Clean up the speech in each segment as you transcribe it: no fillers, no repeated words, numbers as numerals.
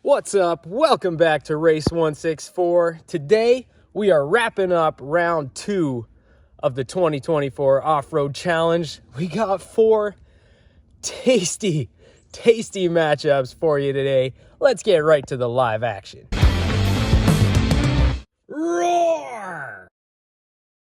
What's up? Welcome back to Race 164. Today, we are wrapping up round 2 of the 2024 Off-Road Challenge. We got 4 tasty matchups for you today. Let's get right to the live action. Roar!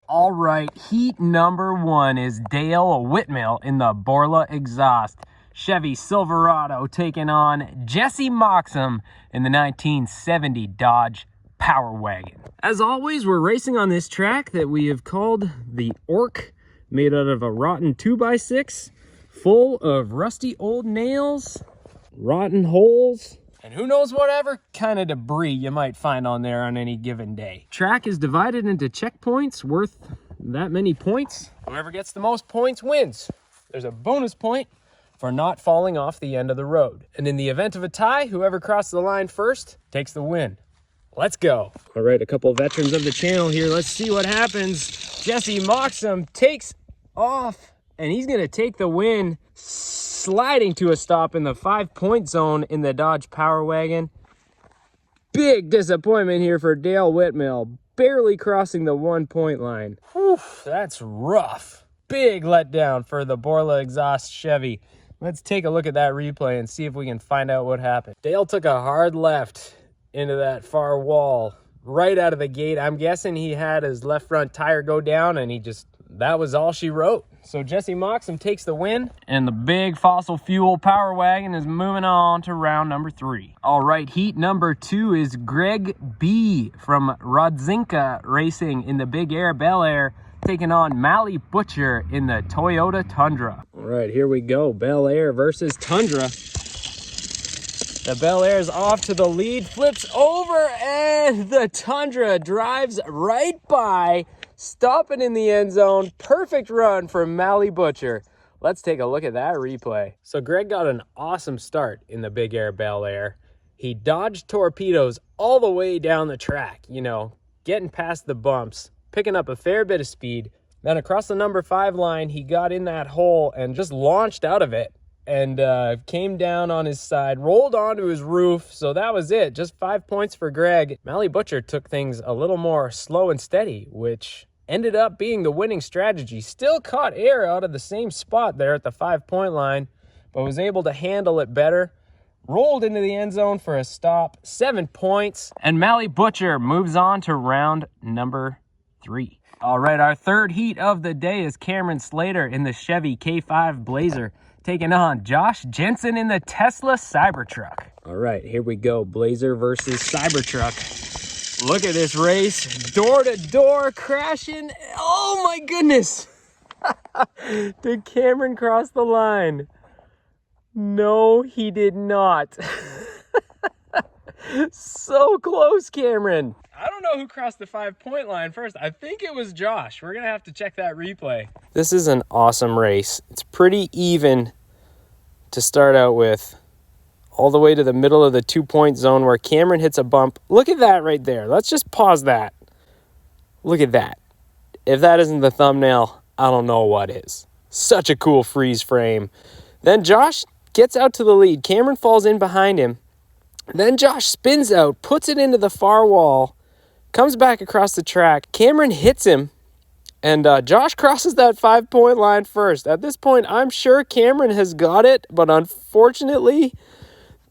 All right, heat number 1 is Dale Whitmill in the Borla Exhaust Chevy Silverado taking on Jesse Moxham in the 1970 Dodge Power Wagon. As always, we're racing on this track that we have called the Orc, made out of a rotten 2x6, full of rusty old nails, rotten holes, and who knows whatever kind of debris you might find on there on any given day. Track is divided into checkpoints worth that many points. Whoever gets the most points wins. There's a bonus point for not falling off the end of the road. And in the event of a tie, whoever crosses the line first takes the win. Let's go. All right, a couple veterans of the channel here. Let's see what happens. Jesse Moxham takes off, and he's gonna take the win, sliding to a stop in the 5-point zone in the Dodge Power Wagon. Big disappointment here for Dale Whitmill, barely crossing the 1-point line. Whew, that's rough. Big letdown for the Borla Exhaust Chevy. Let's take a look at that replay and see if we can find out what happened. Dale took a hard left into that far wall right out of the gate. I'm guessing he had his left front tire go down and that was all she wrote. So Jesse Moxham takes the win, and the big fossil fuel Power Wagon is moving on to round number 3. All right, heat number 2 is Greg B. from Rodzinka Racing in the Big Air Bel Air, taking on Mally Butcher in the Toyota Tundra. All right, here we go. Bel Air versus Tundra. The Bel Air's off to the lead, flips over, and the Tundra drives right by, stopping in the end zone. Perfect run from Mally Butcher. Let's take a look at that replay. So Greg got an awesome start in the Big Air Bel Air. He dodged torpedoes all the way down the track, getting past the bumps, picking up a fair bit of speed. Then across the number 5 line, he got in that hole and just launched out of it and came down on his side, rolled onto his roof. So that was it. Just 5 points for Greg. Mally Butcher took things a little more slow and steady, which ended up being the winning strategy. Still caught air out of the same spot there at the 5-point line, but was able to handle it better. Rolled into the end zone for a stop, 7 points. And Mally Butcher moves on to round number 3. All right, our third heat of the day is Cameron Slater in the Chevy K5 Blazer, taking on Josh Jensen in the Tesla Cybertruck. All right, here we go. Blazer versus Cybertruck. Look at this race. Door to door crashing. Oh my goodness. Did Cameron cross the line? No, he did not. So close, Cameron. I don't know who crossed the 5-point line first. I think it was Josh. We're going to have to check that replay. This is an awesome race. It's pretty even to start out with, all the way to the middle of the 2-point zone where Cameron hits a bump. Look at that right there. Let's just pause that. Look at that. If that isn't the thumbnail, I don't know what is. Such a cool freeze frame. Then Josh gets out to the lead. Cameron falls in behind him. Then Josh spins out, puts it into the far wall, comes back across the track. Cameron hits him, and Josh crosses that 5-point line first. At this point, I'm sure Cameron has got it, but unfortunately,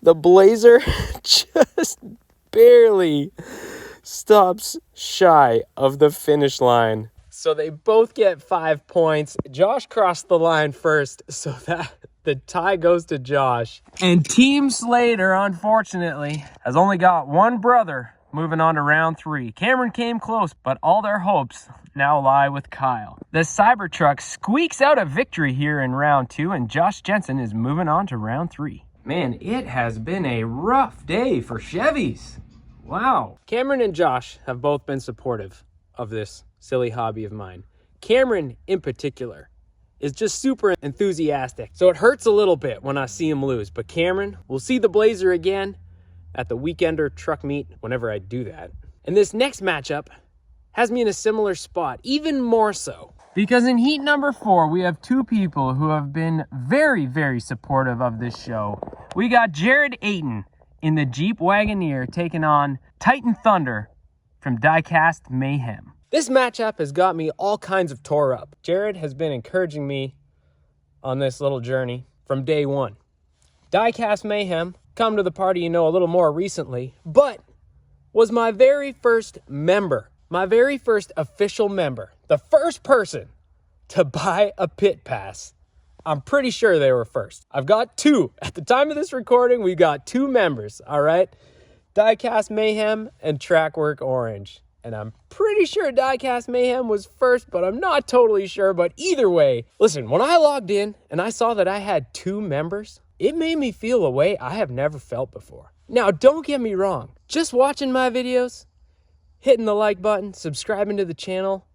the Blazer just barely stops shy of the finish line. So they both get 5 points. Josh crossed the line first, so that the tie goes to Josh. And Team Slater, unfortunately, has only got one brother moving on to round 3. Cameron came close, but all their hopes now lie with Kyle. The Cybertruck squeaks out a victory here in round 2, and Josh Jensen is moving on to round 3. Man, it has been a rough day for Chevys. Wow. Cameron and Josh have both been supportive of this silly hobby of mine. Cameron, in particular, is just super enthusiastic. So it hurts a little bit when I see him lose. But Cameron, we'll see the Blazer again at the Weekender truck meet whenever I do that. And this next matchup has me in a similar spot, even more so. Because in heat number 4, we have 2 people who have been very, very supportive of this show. We got Jared Ayton in the Jeep Wagoneer taking on Titan Thunder from Diecast Mayhem. This matchup has got me all kinds of tore up. Jared has been encouraging me on this little journey from day one. Diecast Mayhem, come to the party a little more recently, but was my very first member, my very first official member, the first person to buy a pit pass. I'm pretty sure they were first. I've got two. At the time of this recording, we got two members, all right? Diecast Mayhem and Trackwork Orange. And I'm pretty sure Diecast Mayhem was first, but I'm not totally sure. But either way, listen, when I logged in and I saw that I had two members, it made me feel a way I have never felt before. Now, don't get me wrong. Just watching my videos, hitting the like button, subscribing to the channel,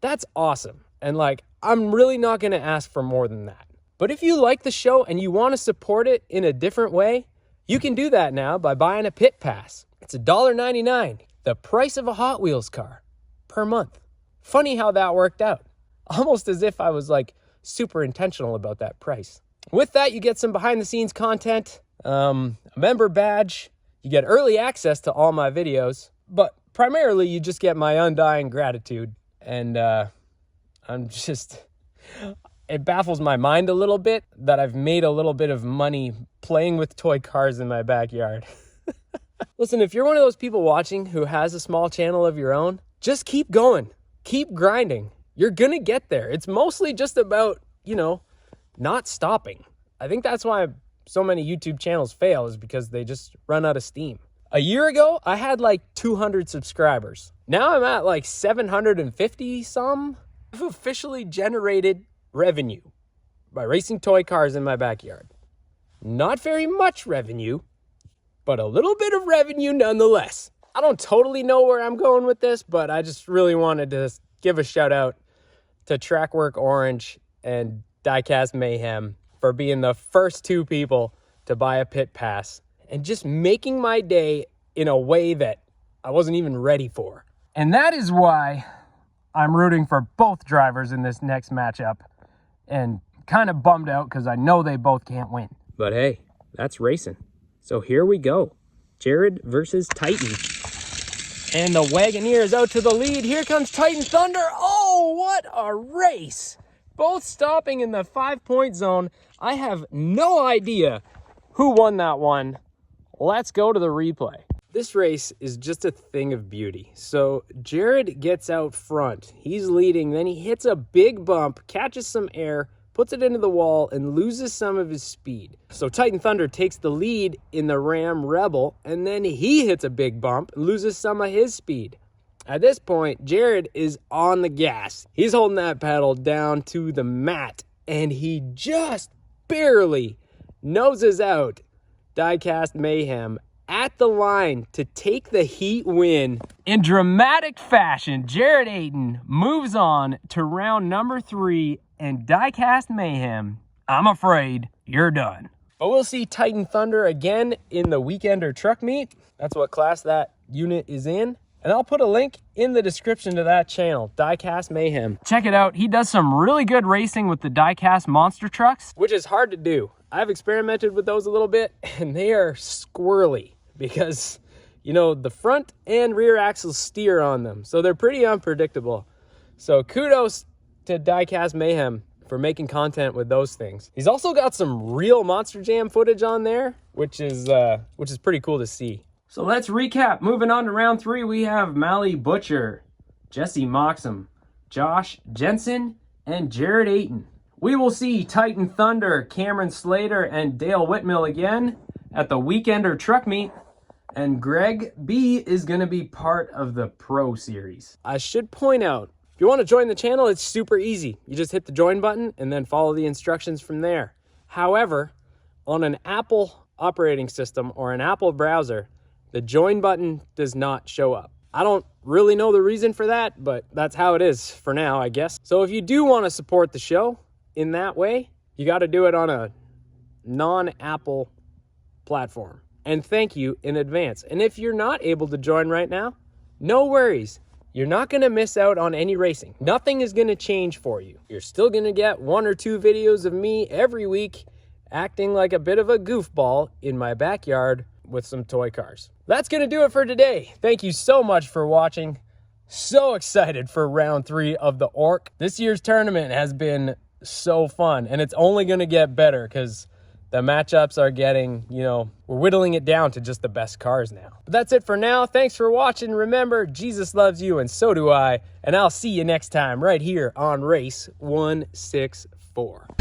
that's awesome. And I'm really not going to ask for more than that. But if you like the show and you want to support it in a different way, you can do that now by buying a pit pass. It's $1.99, the price of a Hot Wheels car per month. Funny how that worked out. Almost as if I was super intentional about that price. With that, you get some behind the scenes content, a member badge, you get early access to all my videos, but primarily you just get my undying gratitude. And it baffles my mind a little bit that I've made a little bit of money playing with toy cars in my backyard. Listen, if you're one of those people watching who has a small channel of your own, just keep going. Keep grinding. You're gonna get there. It's mostly just about, not stopping. I think that's why so many YouTube channels fail, is because they just run out of steam. A year ago, I had 200 subscribers. Now I'm at 750 some. I've officially generated revenue by racing toy cars in my backyard. Not very much revenue, but a little bit of revenue nonetheless. I don't totally know where I'm going with this, but I just really wanted to give a shout out to Trackwork Orange and Diecast Mayhem for being the first two people to buy a pit pass and just making my day in a way that I wasn't even ready for. And that is why I'm rooting for both drivers in this next matchup, and kind of bummed out because I know they both can't win. But hey, that's racing. So here we go. Jared versus Titan. And the Wagoneer is out to the lead. Here comes Titan Thunder. Oh, what a race. Both stopping in the 5-point zone. I have no idea who won that one. Let's go to the replay. This race is just a thing of beauty. So Jared gets out front. He's leading. Then he hits a big bump, catches some air, puts it into the wall, and loses some of his speed. So Titan Thunder takes the lead in the Ram Rebel, and then he hits a big bump and loses some of his speed. At this point, Jared is on the gas. He's holding that pedal down to the mat, and he just barely noses out Diecast Mayhem at the line to take the heat win. In dramatic fashion, Jared Ayton moves on to round number 3, and Diecast Mayhem, I'm afraid you're done. But we'll see Titan Thunder again in the Weekender Truck Meet. That's what class that unit is in. And I'll put a link in the description to that channel, Diecast Mayhem. Check it out. He does some really good racing with the Diecast monster trucks, which is hard to do. I've experimented with those a little bit, and they are squirrely because, the front and rear axles steer on them. So they're pretty unpredictable. So kudos to Diecast Mayhem for making content with those things. He's also got some real Monster Jam footage on there, which is pretty cool to see. So let's recap. Moving on to round 3, we have Mally Butcher, Jesse Moxham, Josh Jensen, and Jared Ayton. We will see Titan Thunder, Cameron Slater, and Dale Whitmill again at the Weekender Truck Meet. And Greg B is going to be part of the Pro Series. I should point out, if you want to join the channel, it's super easy. You just hit the join button and then follow the instructions from there. However, on an Apple operating system or an Apple browser, the join button does not show up. I don't really know the reason for that, but that's how it is for now, I guess. So if you do want to support the show in that way, you got to do it on a non-Apple platform. And thank you in advance. And if you're not able to join right now, no worries. You're not going to miss out on any racing. Nothing is going to change for you. You're still going to get 1 or 2 videos of me every week acting like a bit of a goofball in my backyard with some toy cars. That's going to do it for today. Thank you so much for watching. So excited for round 3 of the Orc. This year's tournament has been so fun, and it's only going to get better because the matchups are getting, we're whittling it down to just the best cars now. But that's it for now. Thanks for watching. Remember, Jesus loves you, and so do I. And I'll see you next time right here on Race 164.